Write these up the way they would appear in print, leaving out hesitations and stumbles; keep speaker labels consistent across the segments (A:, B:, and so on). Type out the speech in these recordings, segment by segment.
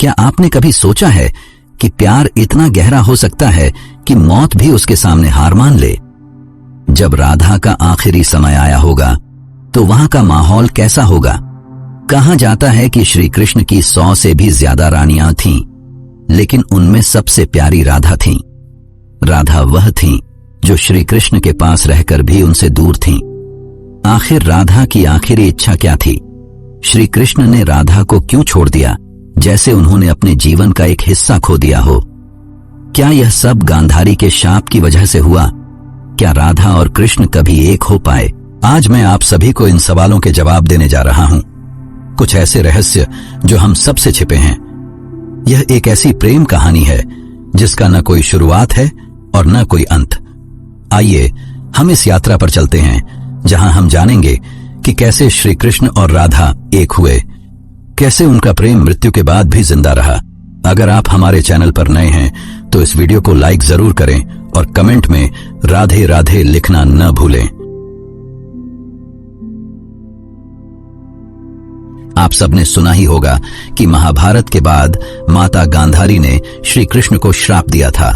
A: क्या आपने कभी सोचा है कि प्यार इतना गहरा हो सकता है कि मौत भी उसके सामने हार मान ले? जब राधा का आखिरी समय आया होगा तो वहां का माहौल कैसा होगा? कहा जाता है कि श्री कृष्ण की 100 से भी ज्यादा रानियां थीं, लेकिन उनमें सबसे प्यारी राधा थीं। राधा वह थीं जो श्री कृष्ण के पास रहकर भी उनसे दूर थीं। आखिर राधा की आखिरी इच्छा क्या थी? श्री कृष्ण ने राधा को क्यों छोड़ दिया, जैसे उन्होंने अपने जीवन का एक हिस्सा खो दिया हो? क्या यह सब गांधारी के शाप की वजह से हुआ? क्या राधा और कृष्ण कभी एक हो पाए? आज मैं आप सभी को इन सवालों के जवाब देने जा रहा हूं। कुछ ऐसे रहस्य जो हम सबसे छिपे हैं। यह एक ऐसी प्रेम कहानी है जिसका न कोई शुरुआत है और न कोई अंत। आइए हम इस यात्रा पर चलते हैं जहां हम जानेंगे कि कैसे श्री कृष्ण और राधा एक हुए, कैसे उनका प्रेम मृत्यु के बाद भी जिंदा रहा। अगर आप हमारे चैनल पर नए हैं तो इस वीडियो को लाइक जरूर करें और कमेंट में राधे राधे लिखना न भूलें। आप सबने सुना ही होगा कि महाभारत के बाद माता गांधारी ने श्री कृष्ण को श्राप दिया था।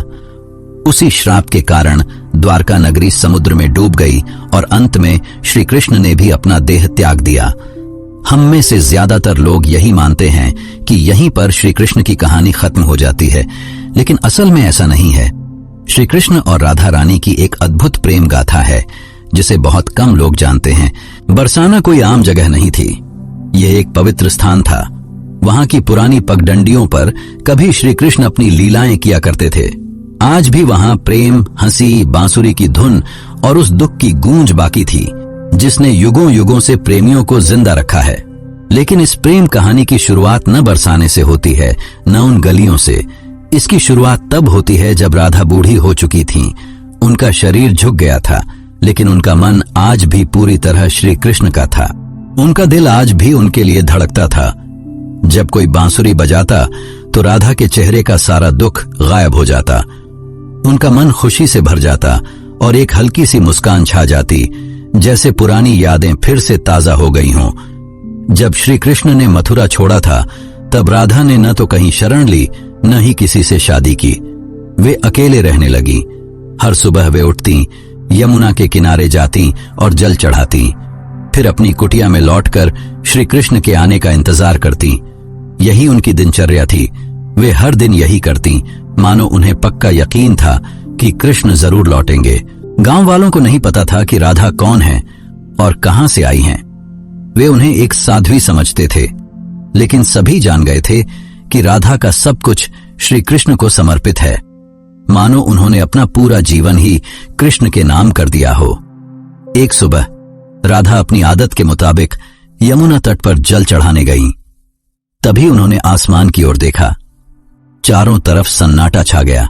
A: उसी श्राप के कारण द्वारका नगरी समुद्र में डूब गई और अंत में श्री कृष्ण ने भी अपना देह त्याग दिया। हम में से ज्यादातर लोग यही मानते हैं कि यहीं पर श्री कृष्ण की कहानी खत्म हो जाती है, लेकिन असल में ऐसा नहीं है। श्री कृष्ण और राधा रानी की एक अद्भुत प्रेम गाथा है जिसे बहुत कम लोग जानते हैं। बरसाना कोई आम जगह नहीं थी, यह एक पवित्र स्थान था। वहां की पुरानी पगडंडियों पर कभी श्री कृष्ण अपनी लीलाएं किया करते थे। आज भी वहां प्रेम, हंसी, बांसुरी की धुन और उस दुख की गूंज बाकी थी जिसने युगों युगों से प्रेमियों को जिंदा रखा है। लेकिन इस प्रेम कहानी की शुरुआत न बरसाने से होती है, न उन गलियों से। इसकी शुरुआत तब होती है जब राधा बूढ़ी हो चुकी थीं। उनका शरीर झुक गया था, लेकिन उनका मन आज भी पूरी तरह श्री कृष्ण का था। उनका दिल आज भी उनके लिए धड़कता था। जब कोई बांसुरी बजाता तो राधा के चेहरे का सारा दुख गायब हो जाता। उनका मन खुशी से भर जाता और एक हल्की सी मुस्कान छा जाती, जैसे पुरानी यादें फिर से ताजा हो गई हों। जब श्री कृष्ण ने मथुरा छोड़ा था तब राधा ने न तो कहीं शरण ली, न ही किसी से शादी की। वे अकेले रहने लगी। हर सुबह वे उठती, यमुना के किनारे जाती और जल चढ़ाती, फिर अपनी कुटिया में लौटकर श्री कृष्ण के आने का इंतजार करती। यही उनकी दिनचर्या थी। वे हर दिन यही करती, मानो उन्हें पक्का यकीन था कि कृष्ण जरूर लौटेंगे। गांव वालों को नहीं पता था कि राधा कौन है और कहां से आई हैं। वे उन्हें एक साध्वी समझते थे, लेकिन सभी जान गए थे कि राधा का सब कुछ श्री कृष्ण को समर्पित है, मानो उन्होंने अपना पूरा जीवन ही कृष्ण के नाम कर दिया हो। एक सुबह राधा अपनी आदत के मुताबिक यमुना तट पर जल चढ़ाने गईं। तभी उन्होंने आसमान की ओर देखा। चारों तरफ सन्नाटा छा गया।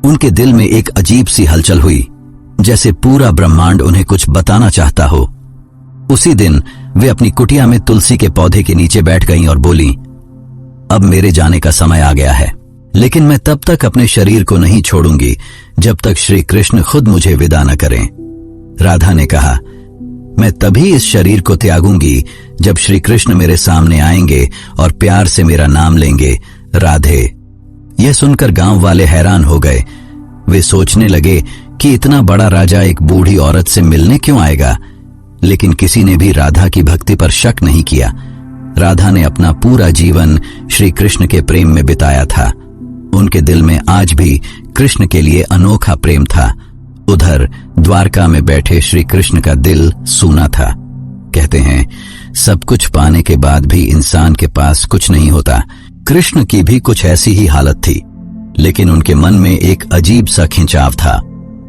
A: उनके दिल में एक अजीब सी हलचल हुई, जैसे पूरा ब्रह्मांड उन्हें कुछ बताना चाहता हो। उसी दिन वे अपनी कुटिया में तुलसी के पौधे के नीचे बैठ गईं और बोली, अब मेरे जाने का समय आ गया है, लेकिन मैं तब तक अपने शरीर को नहीं छोड़ूंगी जब तक श्री कृष्ण खुद मुझे विदा न करें। राधा ने कहा, मैं तभी इस शरीर को त्यागूंगी जब श्री कृष्ण मेरे सामने आएंगे और प्यार से मेरा नाम लेंगे, राधे। यह सुनकर गांव वाले हैरान हो गए। वे सोचने लगे कि इतना बड़ा राजा एक बूढ़ी औरत से मिलने क्यों आएगा, लेकिन किसी ने भी राधा की भक्ति पर शक नहीं किया। राधा ने अपना पूरा जीवन श्री कृष्ण के प्रेम में बिताया था। उनके दिल में आज भी कृष्ण के लिए अनोखा प्रेम था। उधर द्वारका में बैठे श्री कृष्ण का दिल सूना था। कहते हैं, सब कुछ पाने के बाद भी इंसान के पास कुछ नहीं होता। कृष्ण की भी कुछ ऐसी ही हालत थी, लेकिन उनके मन में एक अजीब सा खिंचाव था।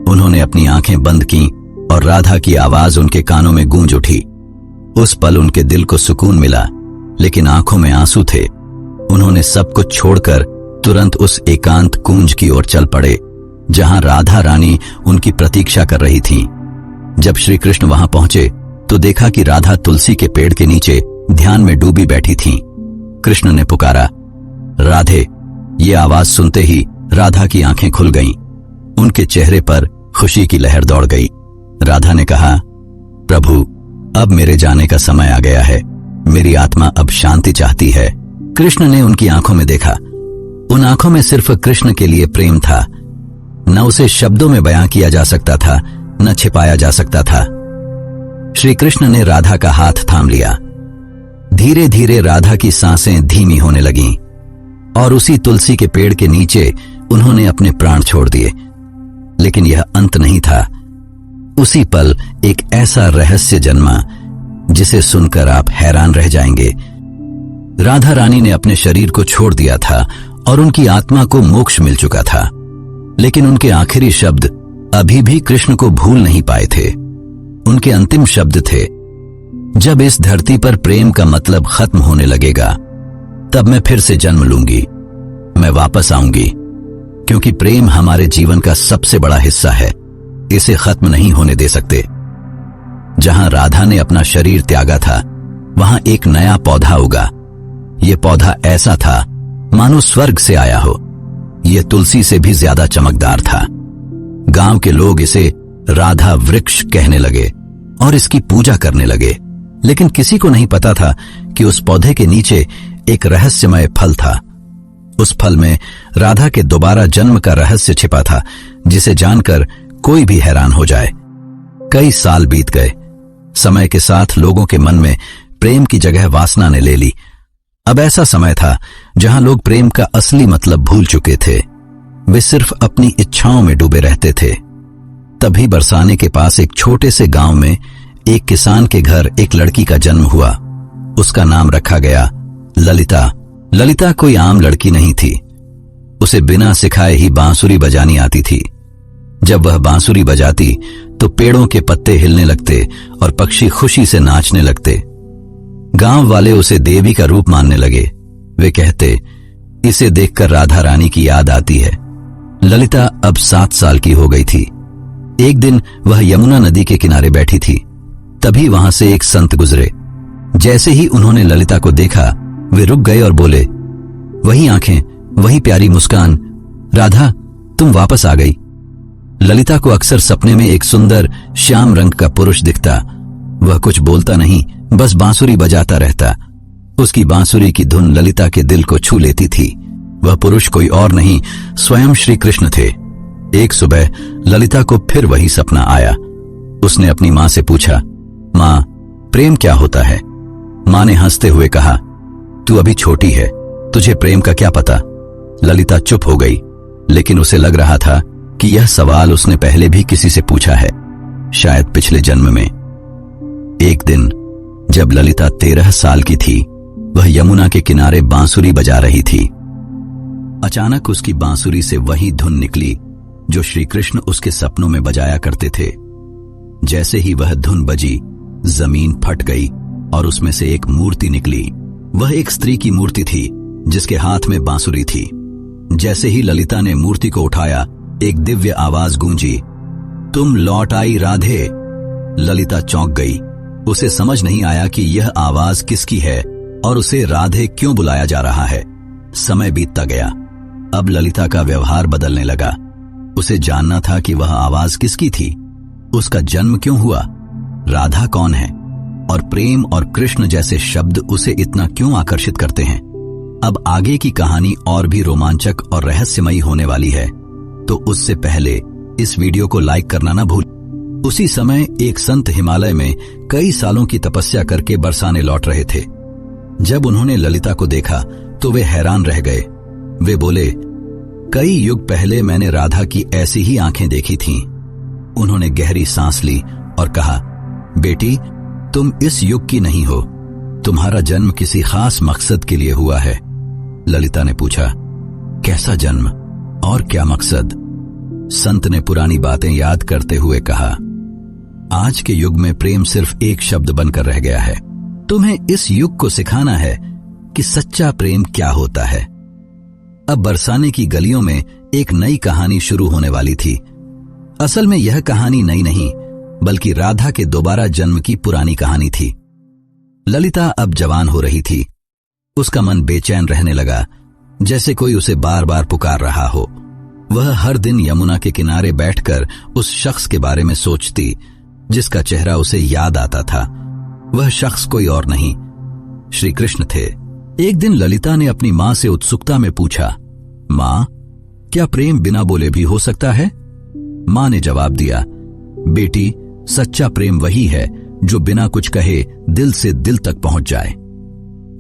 A: उन्होंने अपनी आंखें बंद की और राधा की आवाज उनके कानों में गूंज उठी। उस पल उनके दिल को सुकून मिला, लेकिन आंखों में आंसू थे। उन्होंने सब कुछ छोड़कर तुरंत उस एकांत कुंज की ओर चल पड़े जहां राधा रानी उनकी प्रतीक्षा कर रही थीं। जब श्री कृष्ण वहां पहुंचे तो देखा कि राधा तुलसी के पेड़ के नीचे ध्यान में डूबी बैठी थीं। कृष्ण ने पुकारा, राधे। ये आवाज सुनते ही राधा की आंखें खुल गईं। उनके चेहरे पर खुशी की लहर दौड़ गई। राधा ने कहा, प्रभु, अब मेरे जाने का समय आ गया है। मेरी आत्मा अब शांति चाहती है। कृष्ण ने उनकी आंखों में देखा। उन आंखों में सिर्फ कृष्ण के लिए प्रेम था। न उसे शब्दों में बयां किया जा सकता था, न छिपाया जा सकता था। श्री कृष्ण ने राधा का हाथ थाम लिया। धीरे धीरे राधा की सांसें धीमी होने लगीं और उसी तुलसी के पेड़ के नीचे उन्होंने अपने प्राण छोड़ दिए। लेकिन यह अंत नहीं था। उसी पल एक ऐसा रहस्य जन्मा जिसे सुनकर आप हैरान रह जाएंगे। राधा रानी ने अपने शरीर को छोड़ दिया था और उनकी आत्मा को मोक्ष मिल चुका था, लेकिन उनके आखिरी शब्द अभी भी कृष्ण को भूल नहीं पाए थे। उनके अंतिम शब्द थे, जब इस धरती पर प्रेम का मतलब खत्म होने लगेगा, तब मैं फिर से जन्म लूंगी, मैं वापस आऊंगी, क्योंकि प्रेम हमारे जीवन का सबसे बड़ा हिस्सा है, इसे खत्म नहीं होने दे सकते। जहां राधा ने अपना शरीर त्यागा था, वहां एक नया पौधा उगा। यह पौधा ऐसा था मानो स्वर्ग से आया हो। यह तुलसी से भी ज्यादा चमकदार था। गांव के लोग इसे राधा वृक्ष कहने लगे और इसकी पूजा करने लगे। लेकिन किसी को नहीं पता था कि उस पौधे के नीचे एक रहस्यमय फल था। उस फल में राधा के दोबारा जन्म का रहस्य छिपा था, जिसे जानकर कोई भी हैरान हो जाए। कई साल बीत गए। समय के साथ लोगों के मन में प्रेम की जगह वासना ने ले ली। अब ऐसा समय था जहां लोग प्रेम का असली मतलब भूल चुके थे। वे सिर्फ अपनी इच्छाओं में डूबे रहते थे। तभी बरसाने के पास एक छोटे से गांव में एक किसान के घर एक लड़की का जन्म हुआ। उसका नाम रखा गया ललिता। ललिता कोई आम लड़की नहीं थी। उसे बिना सिखाए ही बांसुरी बजानी आती थी। जब वह बांसुरी बजाती तो पेड़ों के पत्ते हिलने लगते और पक्षी खुशी से नाचने लगते। गांव वाले उसे देवी का रूप मानने लगे। वे कहते, इसे देखकर राधा रानी की याद आती है। ललिता अब 7 साल की हो गई थी। एक दिन वह यमुना नदी के किनारे बैठी थी। तभी वहां से एक संत गुजरे। जैसे ही उन्होंने ललिता को देखा, वे रुक गए और बोले, वही आंखें, वही प्यारी मुस्कान, राधा तुम वापस आ गई। ललिता को अक्सर सपने में एक सुंदर श्याम रंग का पुरुष दिखता। वह कुछ बोलता नहीं, बस बांसुरी बजाता रहता। उसकी बांसुरी की धुन ललिता के दिल को छू लेती थी। वह पुरुष कोई और नहीं, स्वयं श्री कृष्ण थे। एक सुबह ललिता को फिर वही सपना आया। उसने अपनी मां से पूछा, मां, प्रेम क्या होता है? मां ने हंसते हुए कहा, तू अभी छोटी है, तुझे प्रेम का क्या पता। ललिता चुप हो गई, लेकिन उसे लग रहा था कि यह सवाल उसने पहले भी किसी से पूछा है, शायद पिछले जन्म में। एक दिन जब ललिता 13 साल की थी, वह यमुना के किनारे बांसुरी बजा रही थी। अचानक उसकी बांसुरी से वही धुन निकली जो श्री कृष्ण उसके सपनों में बजाया करते थे। जैसे ही वह धुन बजी, जमीन फट गई और उसमें से एक मूर्ति निकली। वह एक स्त्री की मूर्ति थी जिसके हाथ में बांसुरी थी। जैसे ही ललिता ने मूर्ति को उठाया, एक दिव्य आवाज गूंजी, तुम लौट आई राधे। ललिता चौंक गई। उसे समझ नहीं आया कि यह आवाज किसकी है और उसे राधे क्यों बुलाया जा रहा है। समय बीतता गया। अब ललिता का व्यवहार बदलने लगा। उसे जानना था कि वह आवाज किसकी थी, उसका जन्म क्यों हुआ, राधा कौन है और प्रेम और कृष्ण जैसे शब्द उसे इतना क्यों आकर्षित करते हैं। अब आगे की कहानी और भी रोमांचक और रहस्यमयी होने वाली है, तो उससे पहले इस वीडियो को लाइक करना ना भूल। उसी समय एक संत हिमालय में कई सालों की तपस्या करके बरसाने लौट रहे थे। जब उन्होंने ललिता को देखा तो वे हैरान रह गए। वे बोले, कई युग पहले मैंने राधा की ऐसी ही आंखें देखी थीं। उन्होंने गहरी सांस ली और कहा, बेटी तुम इस युग की नहीं हो, तुम्हारा जन्म किसी खास मकसद के लिए हुआ है। ललिता ने पूछा, कैसा जन्म और क्या मकसद? संत ने पुरानी बातें याद करते हुए कहा, आज के युग में प्रेम सिर्फ एक शब्द बनकर रह गया है। तुम्हें इस युग को सिखाना है कि सच्चा प्रेम क्या होता है। अब बरसाने की गलियों में एक नई कहानी शुरू होने वाली थी। असल में यह कहानी नई नहीं, बल्कि राधा के दोबारा जन्म की पुरानी कहानी थी। ललिता अब जवान हो रही थी। उसका मन बेचैन रहने लगा, जैसे कोई उसे बार बार पुकार रहा हो। वह हर दिन यमुना के किनारे बैठकर उस शख्स के बारे में सोचती जिसका चेहरा उसे याद आता था। वह शख्स कोई और नहीं, श्री कृष्ण थे, एक दिन ललिता ने अपनी मां से उत्सुकता में पूछा, मां, क्या प्रेम बिना बोले भी हो सकता है? मां ने जवाब दिया, बेटी, सच्चा प्रेम वही है जो बिना कुछ कहे दिल से दिल तक पहुंच जाए।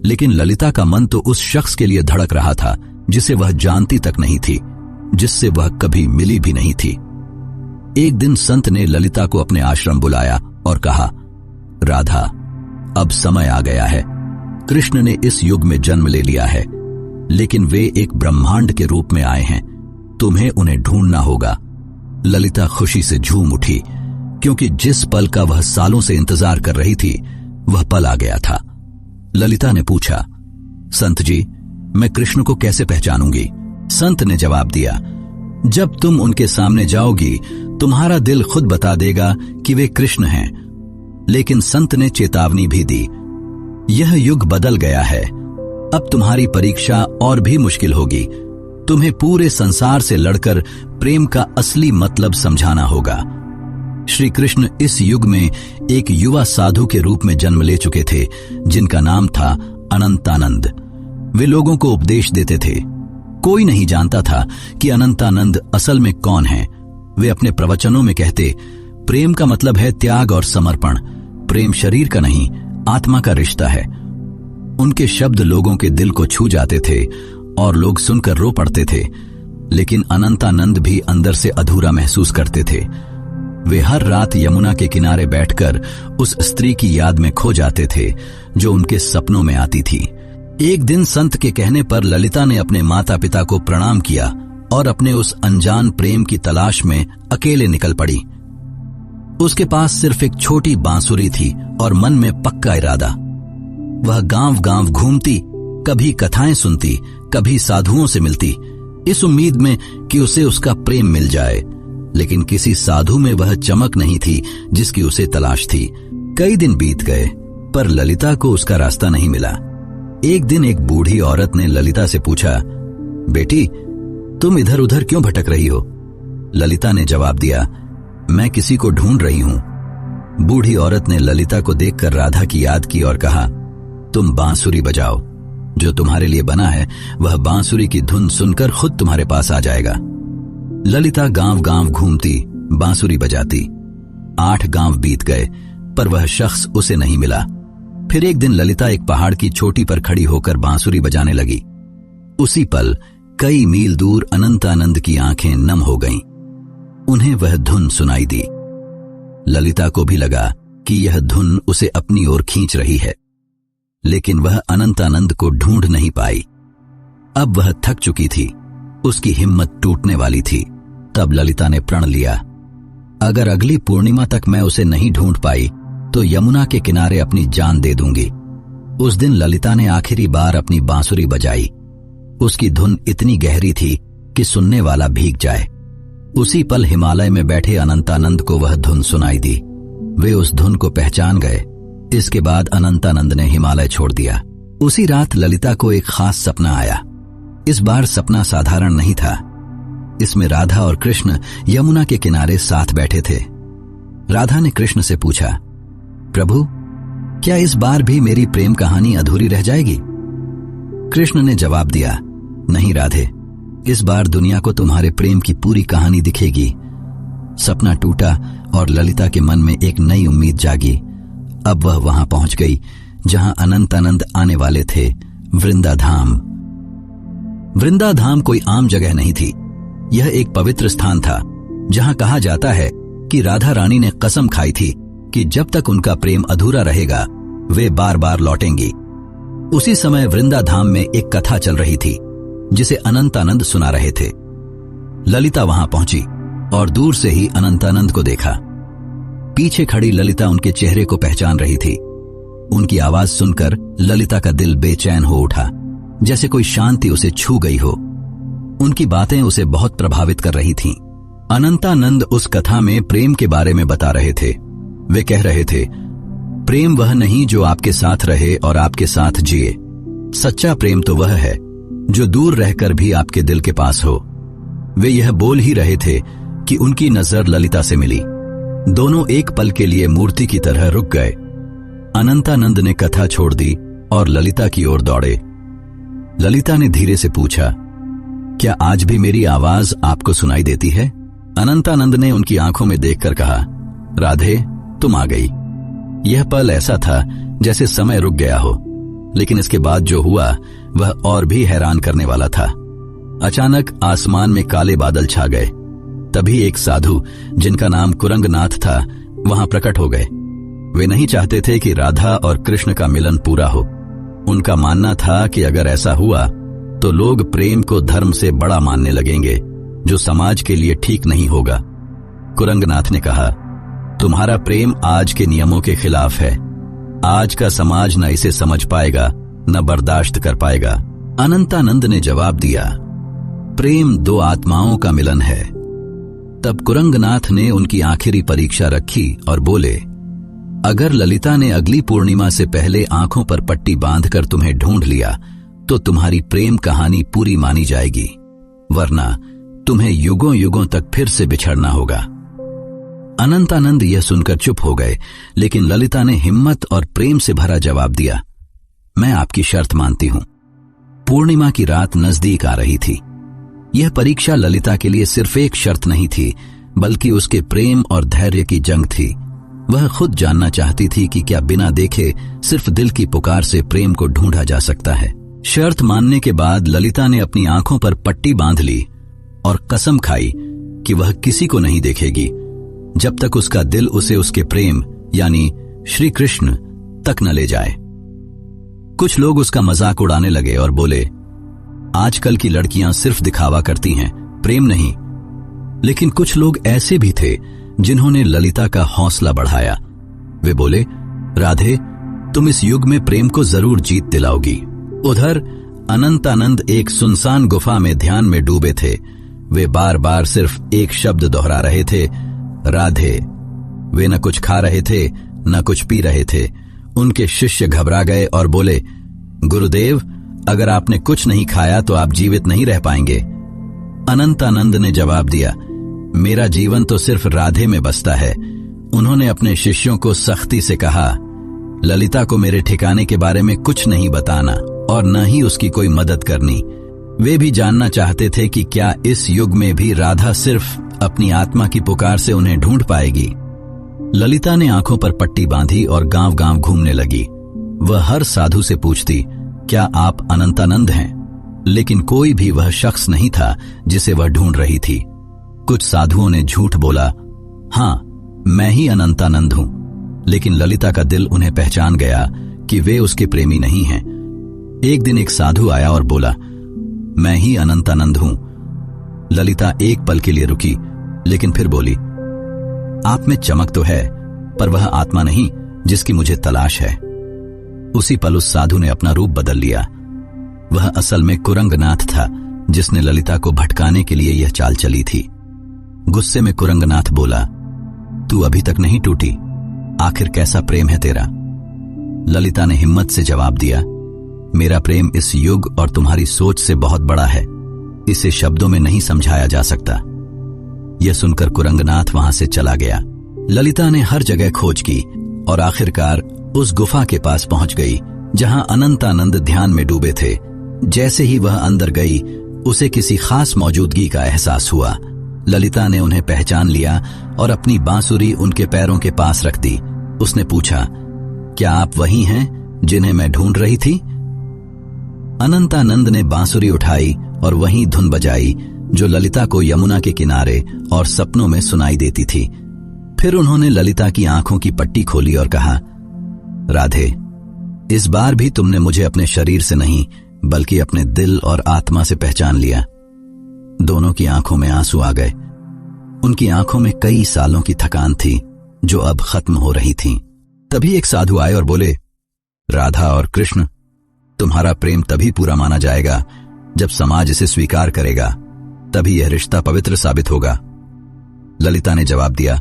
A: लेकिन ललिता का मन तो उस शख्स के लिए धड़क रहा था जिसे वह जानती तक नहीं थी, जिससे वह कभी मिली भी नहीं थी। एक दिन संत ने ललिता को अपने आश्रम बुलाया और कहा, राधा, अब समय आ गया है। कृष्ण ने इस युग में जन्म ले लिया है, लेकिन वे एक ब्रह्मांड के रूप में आए हैं। तुम्हें उन्हें ढूंढना होगा। ललिता खुशी से झूम उठी, क्योंकि जिस पल का वह सालों से इंतजार कर रही थी वह पल आ गया था। ललिता ने पूछा, संत जी, मैं कृष्ण को कैसे पहचानूंगी? संत ने जवाब दिया, जब तुम उनके सामने जाओगी तुम्हारा दिल खुद बता देगा कि वे कृष्ण हैं। लेकिन संत ने चेतावनी भी दी, यह युग बदल गया है। अब तुम्हारी परीक्षा और भी मुश्किल होगी। तुम्हें पूरे संसार से लड़कर प्रेम का असली मतलब समझाना होगा। श्री कृष्ण इस युग में एक युवा साधु के रूप में जन्म ले चुके थे, जिनका नाम था अनंतानंद। वे लोगों को उपदेश देते थे। कोई नहीं जानता था कि अनंतानंद असल में कौन है। वे अपने प्रवचनों में कहते, प्रेम का मतलब है त्याग और समर्पण। प्रेम शरीर का नहीं, आत्मा का रिश्ता है। उनके शब्द लोगों के दिल को छू जाते थे और लोग सुनकर रो पड़ते थे। लेकिन अनंतानंद भी अंदर से अधूरा महसूस करते थे। वे हर रात यमुना के किनारे बैठकर उस स्त्री की याद में खो जाते थे जो उनके सपनों में आती थी। एक दिन संत के कहने पर ललिता ने अपने माता पिता को प्रणाम किया और अपने उस अनजान प्रेम की तलाश में अकेले निकल पड़ी। उसके पास सिर्फ एक छोटी बांसुरी थी और मन में पक्का इरादा। वह गांव-गांव घूमती, कभी कथाएं सुनती, कभी साधुओं से मिलती, इस उम्मीद में कि उसे उसका प्रेम मिल जाए। लेकिन किसी साधु में वह चमक नहीं थी जिसकी उसे तलाश थी। कई दिन बीत गए, पर ललिता को उसका रास्ता नहीं मिला। एक दिन एक बूढ़ी औरत ने ललिता से पूछा, बेटी, तुम इधर उधर क्यों भटक रही हो? ललिता ने जवाब दिया, मैं किसी को ढूंढ रही हूं। बूढ़ी औरत ने ललिता को देखकर राधा की याद की और कहा, तुम बांसुरी बजाओ। जो तुम्हारे लिए बना है वह बांसुरी की धुन सुनकर खुद तुम्हारे पास आ जाएगा। ललिता गांव-गांव घूमती, बांसुरी बजाती। 8 गांव बीत गए, पर वह शख्स उसे नहीं मिला। फिर एक दिन ललिता एक पहाड़ की चोटी पर खड़ी होकर बांसुरी बजाने लगी। उसी पल कई मील दूर अनंतानंद की आंखें नम हो गईं। उन्हें वह धुन सुनाई दी। ललिता को भी लगा कि यह धुन उसे अपनी ओर खींच रही है, लेकिन वह अनंतानंद को ढूंढ नहीं पाई। अब वह थक चुकी थी, उसकी हिम्मत टूटने वाली थी। तब ललिता ने प्रण लिया, अगर अगली पूर्णिमा तक मैं उसे नहीं ढूंढ पाई तो यमुना के किनारे अपनी जान दे दूंगी। उस दिन ललिता ने आखिरी बार अपनी बांसुरी बजाई। उसकी धुन इतनी गहरी थी कि सुनने वाला भीग जाए। उसी पल हिमालय में बैठे अनंतानंद को वह धुन सुनाई दी। वे उस धुन को पहचान गए। इसके बाद अनंतानंद ने हिमालय छोड़ दिया। उसी रात ललिता को एक खास सपना आया। इस बार सपना साधारण नहीं था। इसमें राधा और कृष्ण यमुना के किनारे साथ बैठे थे। राधा ने कृष्ण से पूछा, प्रभु, क्या इस बार भी मेरी प्रेम कहानी अधूरी रह जाएगी? कृष्ण ने जवाब दिया, नहीं राधे, इस बार दुनिया को तुम्हारे प्रेम की पूरी कहानी दिखेगी। सपना टूटा और ललिता के मन में एक नई उम्मीद जागी। अब वह वहां पहुंच गई जहां अनंतानंद आने वाले थे, वृंदाधाम। वृंदाधाम कोई आम जगह नहीं थी। यह एक पवित्र स्थान था जहां कहा जाता है कि राधा रानी ने कसम खाई थी कि जब तक उनका प्रेम अधूरा रहेगा वे बार बार लौटेंगी। उसी समय वृंदाधाम में एक कथा चल रही थी जिसे अनंतानंद सुना रहे थे। ललिता वहां पहुंची और दूर से ही अनंतानंद को देखा। पीछे खड़ी ललिता उनके चेहरे को पहचान रही थी। उनकी आवाज सुनकर ललिता का दिल बेचैन हो उठा, जैसे कोई शांति उसे छू गई हो। उनकी बातें उसे बहुत प्रभावित कर रही थीं। अनंतानंद उस कथा में प्रेम के बारे में बता रहे थे। वे कह रहे थे, प्रेम वह नहीं जो आपके साथ रहे और आपके साथ जिए। सच्चा प्रेम तो वह है जो दूर रहकर भी आपके दिल के पास हो। वे यह बोल ही रहे थे कि उनकी नजर ललिता से मिली। दोनों एक पल के लिए मूर्ति की तरह रुक गए। अनंतानंद ने कथा छोड़ दी और ललिता की ओर दौड़े। ललिता ने धीरे से पूछा, क्या आज भी मेरी आवाज आपको सुनाई देती है? अनंतानंद ने उनकी आंखों में देखकर कहा, राधे, तुम आ गई। यह पल ऐसा था जैसे समय रुक गया हो, लेकिन इसके बाद जो हुआ वह और भी हैरान करने वाला था। अचानक आसमान में काले बादल छा गए। तभी एक साधु जिनका नाम कुरंगनाथ था वहां प्रकट हो गए। वे नहीं चाहते थे कि राधा और कृष्ण का मिलन पूरा हो। उनका मानना था कि अगर ऐसा हुआ तो लोग प्रेम को धर्म से बड़ा मानने लगेंगे, जो समाज के लिए ठीक नहीं होगा। कुरंगनाथ ने कहा, तुम्हारा प्रेम आज के नियमों के खिलाफ है। आज का समाज न इसे समझ पाएगा, न बर्दाश्त कर पाएगा। अनंतानंद ने जवाब दिया, प्रेम दो आत्माओं का मिलन है। तब कुरंगनाथ ने उनकी आखिरी परीक्षा रखी और बोले, अगर ललिता ने अगली पूर्णिमा से पहले आंखों पर पट्टी बांधकर तुम्हें ढूंढ लिया तो तुम्हारी प्रेम कहानी पूरी मानी जाएगी, वरना तुम्हें युगों युगों तक फिर से बिछड़ना होगा। अनंतानंद यह सुनकर चुप हो गए, लेकिन ललिता ने हिम्मत और प्रेम से भरा जवाब दिया, मैं आपकी शर्त मानती हूं। पूर्णिमा की रात नजदीक आ रही थी। यह परीक्षा ललिता के लिए सिर्फ एक शर्त नहीं थी, बल्कि उसके प्रेम और धैर्य की जंग थी। वह खुद जानना चाहती थी कि क्या बिना देखे सिर्फ दिल की पुकार से प्रेम को ढूंढा जा सकता है। शर्त मानने के बाद ललिता ने अपनी आंखों पर पट्टी बांध ली और कसम खाई कि वह किसी को नहीं देखेगी जब तक उसका दिल उसे उसके प्रेम यानी श्री कृष्ण तक न ले जाए। कुछ लोग उसका मजाक उड़ाने लगे और बोले, आजकल की लड़कियां सिर्फ दिखावा करती हैं, प्रेम नहीं। लेकिन कुछ लोग ऐसे भी थे जिन्होंने ललिता का हौसला बढ़ाया। वे बोले, राधे, तुम इस युग में प्रेम को जरूर जीत दिलाओगी। उधर अनंतानंद एक सुनसान गुफा में ध्यान में डूबे थे। वे बार बार सिर्फ एक शब्द दोहरा रहे थे, राधे। वे न कुछ खा रहे थे, न कुछ पी रहे थे। उनके शिष्य घबरा गए और बोले, गुरुदेव, अगर आपने कुछ नहीं खाया तो आप जीवित नहीं रह पाएंगे। अनंतानंद ने जवाब दिया, मेरा जीवन तो सिर्फ राधे में बसता है। उन्होंने अपने शिष्यों को सख्ती से कहा, ललिता को मेरे ठिकाने के बारे में कुछ नहीं बताना और न ही उसकी कोई मदद करनी। वे भी जानना चाहते थे कि क्या इस युग में भी राधा सिर्फ अपनी आत्मा की पुकार से उन्हें ढूंढ पाएगी। ललिता ने आंखों पर पट्टी बांधी और गांव गांव घूमने लगी। वह हर साधु से पूछती, क्या आप अनंतानंद हैं? लेकिन कोई भी वह शख्स नहीं था जिसे वह ढूंढ रही थी। कुछ साधुओं ने झूठ बोला, हां, मैं ही अनंतानंद हूं। लेकिन ललिता का दिल उन्हें पहचान गया कि वे उसके प्रेमी नहीं हैं। एक दिन एक साधु आया और बोला, मैं ही अनंतानंद हूं। ललिता एक पल के लिए रुकी, लेकिन फिर बोली, आप में चमक तो है, पर वह आत्मा नहीं जिसकी मुझे तलाश है। उसी पल उस साधु ने अपना रूप बदल लिया। वह असल में कुरंगनाथ था, जिसने ललिता को भटकाने के लिए यह चाल चली थी। गुस्से में कुरंगनाथ बोला, तू अभी तक नहीं टूटी, आखिर कैसा प्रेम है तेरा? ललिता ने हिम्मत से जवाब दिया, मेरा प्रेम इस युग और तुम्हारी सोच से बहुत बड़ा है। इसे शब्दों में नहीं समझाया जा सकता। यह सुनकर कुरंगनाथ वहां से चला गया। ललिता ने हर जगह खोज की और आखिरकार उस गुफा के पास पहुंच गई जहां अनंतानंद ध्यान में डूबे थे। जैसे ही वह अंदर गई, उसे किसी खास मौजूदगी का एहसास हुआ। ललिता ने उन्हें पहचान लिया और अपनी बांसुरी उनके पैरों के पास रख दी। उसने पूछा, क्या आप वही हैं जिन्हें मैं ढूंढ रही थी? अनंतानंद ने बांसुरी उठाई और वही धुन बजाई जो ललिता को यमुना के किनारे और सपनों में सुनाई देती थी। फिर उन्होंने ललिता की आंखों की पट्टी खोली और कहा, राधे, इस बार भी तुमने मुझे अपने शरीर से नहीं बल्कि अपने दिल और आत्मा से पहचान लिया। दोनों की आंखों में आंसू आ गए। उनकी आंखों में कई सालों की थकान थी जो अब खत्म हो रही थी। तभी एक साधु आए और बोले, राधा और कृष्ण, तुम्हारा प्रेम तभी पूरा माना जाएगा जब समाज इसे स्वीकार करेगा, तभी यह रिश्ता पवित्र साबित होगा। ललिता ने जवाब दिया,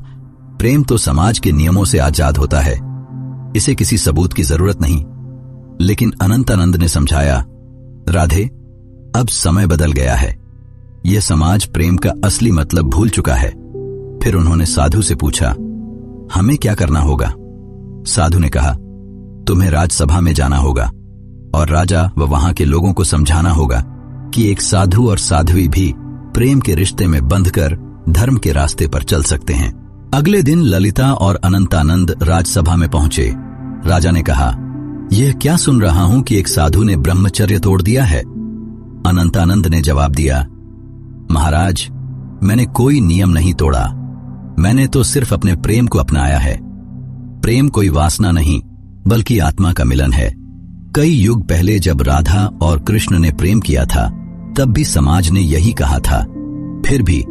A: प्रेम तो समाज के नियमों से आजाद होता है, इसे किसी सबूत की जरूरत नहीं। लेकिन अनंतानंद ने समझाया, राधे, अब समय बदल गया है। यह समाज प्रेम का असली मतलब भूल चुका है। फिर उन्होंने साधु से पूछा, हमें क्या करना होगा? साधु ने कहा, तुम्हें राजसभा में जाना होगा और राजा व वहां के लोगों को समझाना होगा कि एक साधु और साध्वी भी प्रेम के रिश्ते में बंधकर धर्म के रास्ते पर चल सकते हैं। अगले दिन ललिता और अनंतानंद राजसभा में पहुंचे। राजा ने कहा, यह क्या सुन रहा हूं कि एक साधु ने ब्रह्मचर्य तोड़ दिया है? अनंतानंद ने जवाब दिया, महाराज, मैंने कोई नियम नहीं तोड़ा, मैंने तो सिर्फ अपने प्रेम को अपनाया है। प्रेम कोई वासना नहीं बल्कि आत्मा का मिलन है। कई युग पहले जब राधा और कृष्ण ने प्रेम किया था तब भी समाज ने यही कहा था। फिर भी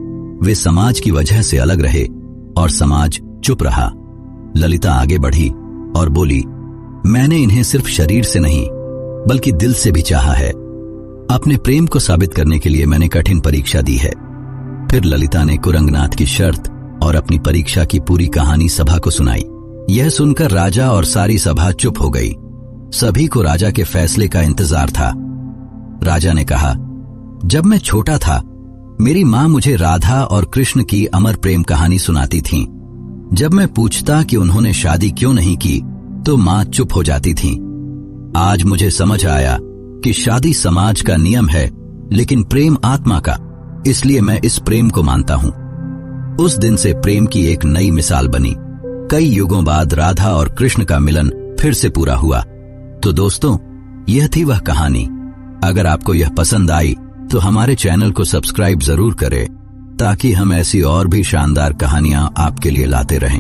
A: वे समाज की वजह से अलग रहे और समाज चुप रहा। ललिता आगे बढ़ी और बोली, मैंने इन्हें सिर्फ शरीर से नहीं बल्कि दिल से भी चाहा है। अपने प्रेम को साबित करने के लिए मैंने कठिन परीक्षा दी है। फिर ललिता ने कुरंगनाथ की शर्त और अपनी परीक्षा की पूरी कहानी सभा को सुनाई। यह सुनकर राजा और सारी सभा चुप हो गई। सभी को राजा के फैसले का इंतजार था। राजा ने कहा, जब मैं छोटा था मेरी मां मुझे राधा और कृष्ण की अमर प्रेम कहानी सुनाती थीं। जब मैं पूछता कि उन्होंने शादी क्यों नहीं की तो मां चुप हो जाती थीं। आज मुझे समझ आया कि शादी समाज का नियम है लेकिन प्रेम आत्मा का, इसलिए मैं इस प्रेम को मानता हूं। उस दिन से प्रेम की एक नई मिसाल बनी। कई युगों बाद राधा और कृष्ण का मिलन फिर से पूरा हुआ। तो दोस्तों, यह थी वह कहानी। अगर आपको यह पसंद आई तो हमारे चैनल को सब्सक्राइब जरूर करें ताकि हम ऐसी और भी शानदार कहानियां आपके लिए लाते रहें।